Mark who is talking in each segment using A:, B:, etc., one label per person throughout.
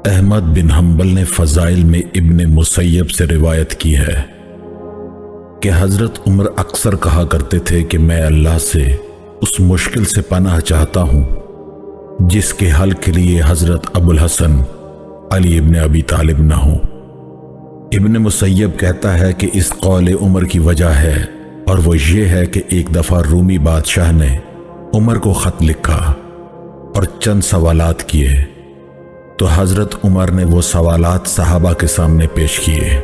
A: احمد بن حنبل نے فضائل میں ابن مسیب سے روایت کی ہے کہ حضرت عمر اکثر کہا کرتے تھے کہ میں اللہ سے اس مشکل سے پناہ چاہتا ہوں جس کے حل کے لیے حضرت ابو الحسن علی ابن ابی طالب نہ ہوں۔ ابن مسیب کہتا ہے کہ اس قول عمر کی وجہ ہے، اور وہ یہ ہے کہ ایک دفعہ رومی بادشاہ نے عمر کو خط لکھا اور چند سوالات کیے، تو حضرت عمر نے وہ سوالات صحابہ کے سامنے پیش کیے۔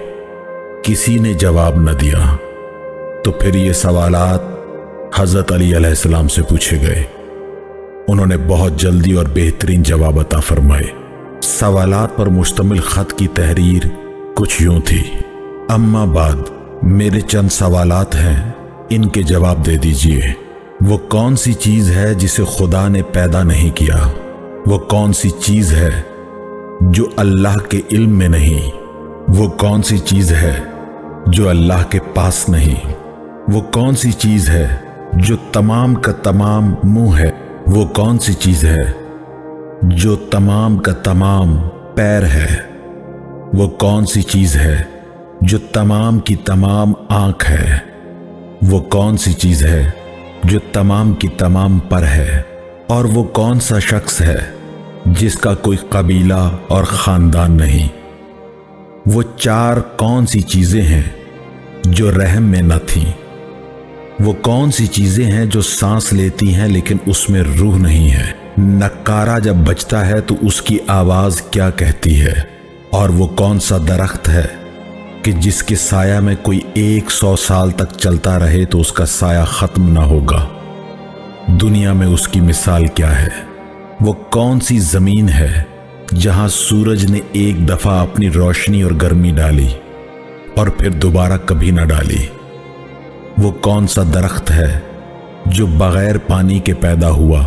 A: کسی نے جواب نہ دیا، تو پھر یہ سوالات حضرت علی علیہ السلام سے پوچھے گئے۔ انہوں نے بہت جلدی اور بہترین جواب عطا فرمائے۔ سوالات پر مشتمل خط کی تحریر کچھ یوں تھی: اما بعد، میرے چند سوالات ہیں، ان کے جواب دے دیجئے۔ وہ کون سی چیز ہے جسے خدا نے پیدا نہیں کیا؟ وہ کون سی چیز ہے جو اللہ کے علم میں نہیں؟ وہ کون سی چیز ہے جو اللہ کے پاس نہیں؟ وہ کون سی چیز ہے جو تمام کا تمام منہ ہے؟ وہ کون سی چیز ہے جو تمام کا تمام پیر ہے؟ وہ کون سی چیز ہے جو تمام کی تمام آنکھ ہے؟ وہ کون سی چیز ہے جو تمام کی تمام پر ہے؟ اور وہ کون سا شخص ہے جس کا کوئی قبیلہ اور خاندان نہیں؟ وہ چار کون سی چیزیں ہیں جو رحم میں نہ تھیں؟ وہ کون سی چیزیں ہیں جو سانس لیتی ہیں لیکن اس میں روح نہیں ہے؟ نکارہ جب بجتا ہے تو اس کی آواز کیا کہتی ہے؟ اور وہ کون سا درخت ہے کہ جس کے سایہ میں کوئی 100 سال تک چلتا رہے تو اس کا سایہ ختم نہ ہوگا؟ دنیا میں اس کی مثال کیا ہے؟ وہ کون سی زمین ہے جہاں سورج نے ایک دفعہ اپنی روشنی اور گرمی ڈالی اور پھر دوبارہ کبھی نہ ڈالی؟ وہ کون سا درخت ہے جو بغیر پانی کے پیدا ہوا؟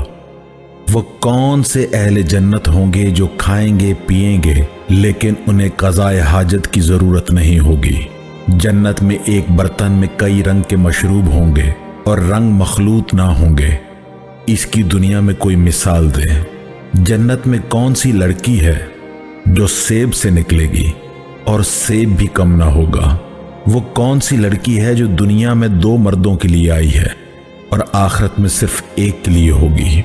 A: وہ کون سے اہل جنت ہوں گے جو کھائیں گے پیئیں گے لیکن انہیں قضائے حاجت کی ضرورت نہیں ہوگی؟ جنت میں ایک برتن میں کئی رنگ کے مشروب ہوں گے اور رنگ مخلوط نہ ہوں گے۔ اس کی دنیا میں کوئی مثال دے۔ جنت میں کون سی لڑکی ہے جو سیب سے نکلے گی اور سیب بھی کم نہ ہوگا؟ وہ کون سی لڑکی ہے جو دنیا میں 2 مردوں کے لیے آئی ہے اور آخرت میں صرف ایک کے لیے ہوگی؟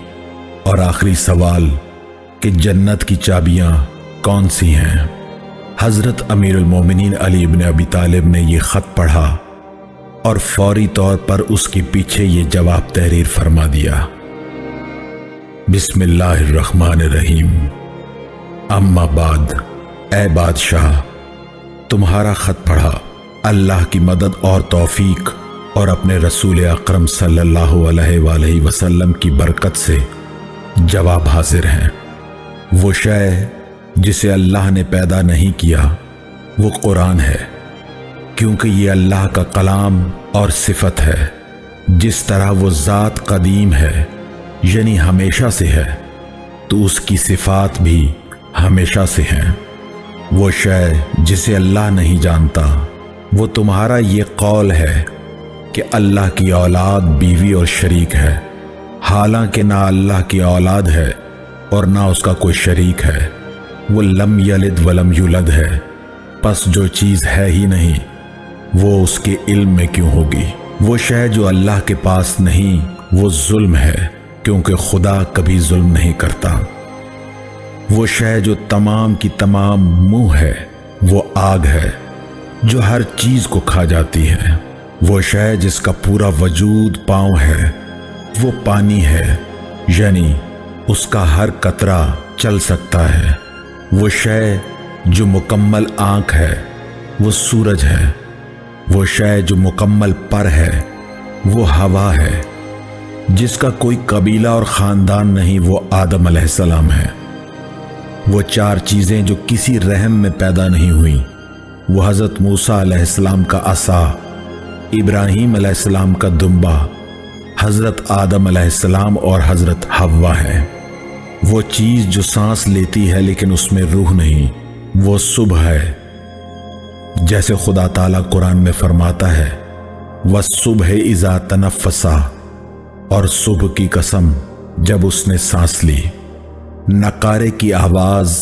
A: اور آخری سوال کہ جنت کی چابیاں کون سی ہیں؟ حضرت امیر المومنین علی ابن ابی طالب نے یہ خط پڑھا اور فوری طور پر اس کے پیچھے یہ جواب تحریر فرما دیا: بسم اللہ الرحمن الرحیم، اما بعد، اے بادشاہ، تمہارا خط پڑھا۔ اللہ کی مدد اور توفیق اور اپنے رسول اکرم صلی اللہ علیہ وآلہ وسلم کی برکت سے جواب حاضر ہیں۔ وہ شے جسے اللہ نے پیدا نہیں کیا وہ قرآن ہے، کیونکہ یہ اللہ کا کلام اور صفت ہے۔ جس طرح وہ ذات قدیم ہے یعنی ہمیشہ سے ہے، تو اس کی صفات بھی ہمیشہ سے ہیں۔ وہ شے جسے اللہ نہیں جانتا وہ تمہارا یہ قول ہے کہ اللہ کی اولاد، بیوی اور شریک ہے، حالانکہ نہ اللہ کی اولاد ہے اور نہ اس کا کوئی شریک ہے۔ وہ لم یلد ولم یولد ہے، پس جو چیز ہے ہی نہیں وہ اس کے علم میں کیوں ہوگی؟ وہ شے جو اللہ کے پاس نہیں وہ ظلم ہے، کیونکہ خدا کبھی ظلم نہیں کرتا۔ وہ شے جو تمام کی تمام منہ ہے وہ آگ ہے جو ہر چیز کو کھا جاتی ہے۔ وہ شے جس کا پورا وجود پاؤں ہے وہ پانی ہے، یعنی اس کا ہر قطرہ چل سکتا ہے۔ وہ شے جو مکمل آنکھ ہے وہ سورج ہے۔ وہ شے جو مکمل پر ہے وہ ہوا ہے۔ جس کا کوئی قبیلہ اور خاندان نہیں وہ آدم علیہ السلام ہے۔ وہ 4 چیزیں جو کسی رحم میں پیدا نہیں ہوئیں وہ حضرت موسیٰ علیہ السلام کا عصا، ابراہیم علیہ السلام کا دمبا، حضرت آدم علیہ السلام اور حضرت حوا ہے۔ وہ چیز جو سانس لیتی ہے لیکن اس میں روح نہیں وہ صبح ہے، جیسے خدا تعالیٰ قرآن میں فرماتا ہے وَالصُّبْحِ إِذَا تَنَفَّسَ، اور صبح کی قسم جب اس نے سانس لی۔ نقارے کی آواز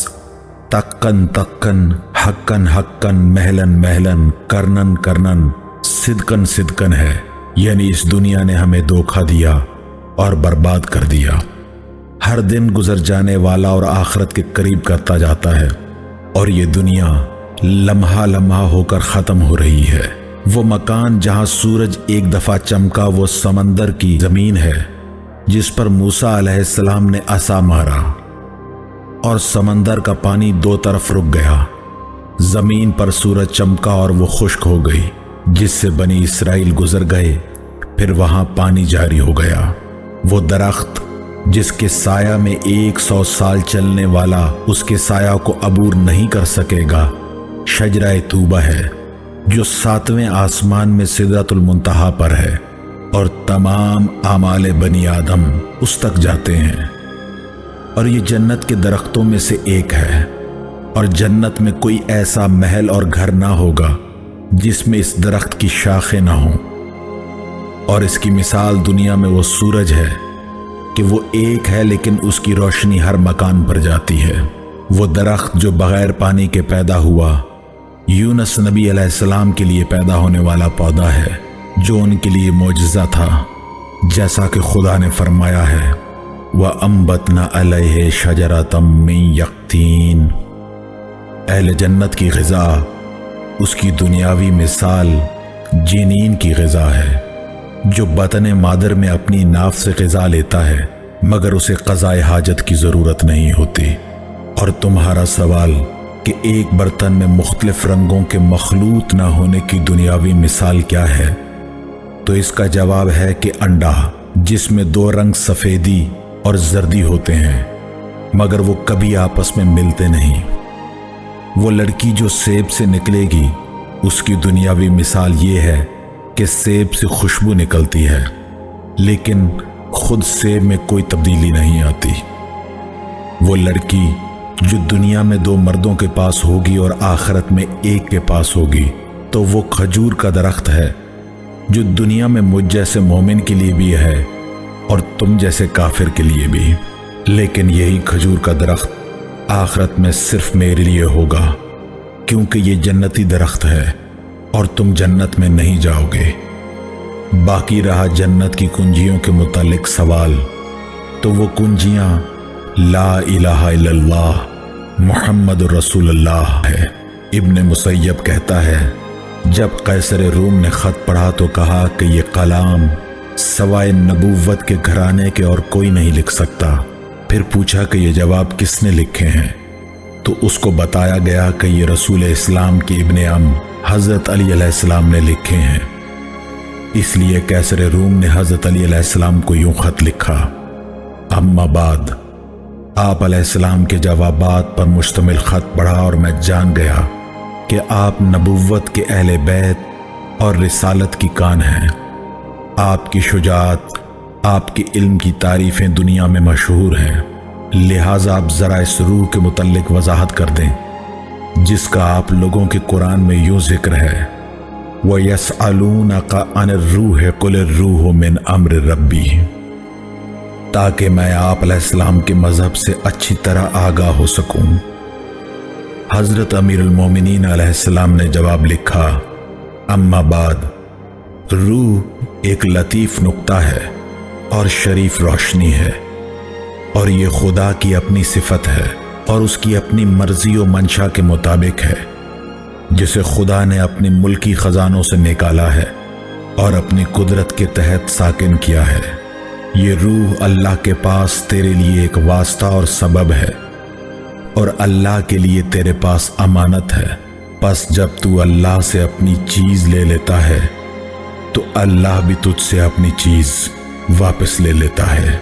A: تکن تکن، حقن حقن، مہلن مہلن، کرنن کرنن، صدقن صدقن ہے، یعنی اس دنیا نے ہمیں دھوکہ دیا اور برباد کر دیا۔ ہر دن گزر جانے والا اور آخرت کے قریب کرتا جاتا ہے، اور یہ دنیا لمحہ لمحہ ہو کر ختم ہو رہی ہے۔ وہ مکان جہاں سورج ایک دفعہ چمکا وہ سمندر کی زمین ہے جس پر موسیٰ علیہ السلام نے عصا مارا، اور سمندر کا پانی دو طرف رک گیا۔ زمین پر سورج چمکا اور وہ خشک ہو گئی، جس سے بنی اسرائیل گزر گئے، پھر وہاں پانی جاری ہو گیا۔ وہ درخت جس کے سایہ میں 100 سال چلنے والا اس کے سایہ کو عبور نہیں کر سکے گا، شجرہ طوبہ ہے، جو 7ویں آسمان میں سدرۃ المنتہا پر ہے، اور تمام اعمال بنی آدم اس تک جاتے ہیں۔ اور یہ جنت کے درختوں میں سے ایک ہے، اور جنت میں کوئی ایسا محل اور گھر نہ ہوگا جس میں اس درخت کی شاخیں نہ ہوں۔ اور اس کی مثال دنیا میں وہ سورج ہے کہ وہ ایک ہے لیکن اس کی روشنی ہر مکان پر جاتی ہے۔ وہ درخت جو بغیر پانی کے پیدا ہوا، یونس نبی علیہ السلام کے لیے پیدا ہونے والا پودا ہے، جو ان کے لیے معجزہ تھا، جیسا کہ خدا نے فرمایا ہے وَأَنبَتْنَا عَلَيْهِ شَجَرَةً مِّن يَقْطِينٍ۔ اہل جنت کی غذا اس کی دنیاوی مثال جنین کی غذا ہے، جو بطن مادر میں اپنی ناف سے غذا لیتا ہے، مگر اسے قضاء حاجت کی ضرورت نہیں ہوتی۔ اور تمہارا سوال کہ ایک برتن میں مختلف رنگوں کے مخلوط نہ ہونے کی دنیاوی مثال کیا ہے، تو اس کا جواب ہے کہ انڈا، جس میں 2 رنگ سفیدی اور زردی ہوتے ہیں، مگر وہ کبھی آپس میں ملتے نہیں۔ وہ لڑکی جو سیب سے نکلے گی، اس کی دنیاوی مثال یہ ہے کہ سیب سے خوشبو نکلتی ہے، لیکن خود سیب میں کوئی تبدیلی نہیں آتی۔ وہ لڑکی جو دنیا میں 2 مردوں کے پاس ہوگی اور آخرت میں ایک کے پاس ہوگی، تو وہ کھجور کا درخت ہے، جو دنیا میں مجھ جیسے مومن کے لیے بھی ہے اور تم جیسے کافر کے لیے بھی، لیکن یہی کھجور کا درخت آخرت میں صرف میرے لیے ہوگا، کیونکہ یہ جنتی درخت ہے اور تم جنت میں نہیں جاؤ گے۔ باقی رہا جنت کی کنجیوں کے متعلق سوال، تو وہ کنجیاں لا الہ الا اللہ محمد رسول اللہ ہے۔ ابن مسیب کہتا ہے جب قیصر روم نے خط پڑھا تو کہا کہ یہ کلام سوائے نبوت کے گھرانے کے اور کوئی نہیں لکھ سکتا۔ پھر پوچھا کہ یہ جواب کس نے لکھے ہیں، تو اس کو بتایا گیا کہ یہ رسول اسلام کے ابن عم حضرت علی علیہ السلام نے لکھے ہیں۔ اس لیے قیصر روم نے حضرت علی علیہ السلام کو یوں خط لکھا: اما بعد، آپ علیہ السلام کے جوابات پر مشتمل خط پڑھا اور میں جان گیا کہ آپ نبوت کے اہل بیت اور رسالت کی کان ہیں۔ آپ کی شجاعت، آپ کے علم کی تعریفیں دنیا میں مشہور ہیں، لہٰذا آپ ذرا اس روح کے متعلق وضاحت کر دیں جس کا آپ لوگوں کے قرآن میں یوں ذکر ہے وَيَسْأَلُونَكَ عَنِ الرُّوحِ قُلِ الرُّوحُ مِنْ أَمْرِ رَبِّي، تاکہ میں آپ علیہ السلام کے مذہب سے اچھی طرح آگاہ ہو سکوں۔ حضرت امیر المومنین علیہ السلام نے جواب لکھا: اما بعد، روح ایک لطیف نقطہ ہے اور شریف روشنی ہے، اور یہ خدا کی اپنی صفت ہے اور اس کی اپنی مرضی و منشا کے مطابق ہے، جسے خدا نے اپنی ملکی خزانوں سے نکالا ہے اور اپنی قدرت کے تحت ساکن کیا ہے۔ یہ روح اللہ کے پاس تیرے لیے ایک واسطہ اور سبب ہے، اور اللہ کے لیے تیرے پاس امانت ہے۔ پس جب تو اللہ سے اپنی چیز لے لیتا ہے تو اللہ بھی تجھ سے اپنی چیز واپس لے لیتا ہے۔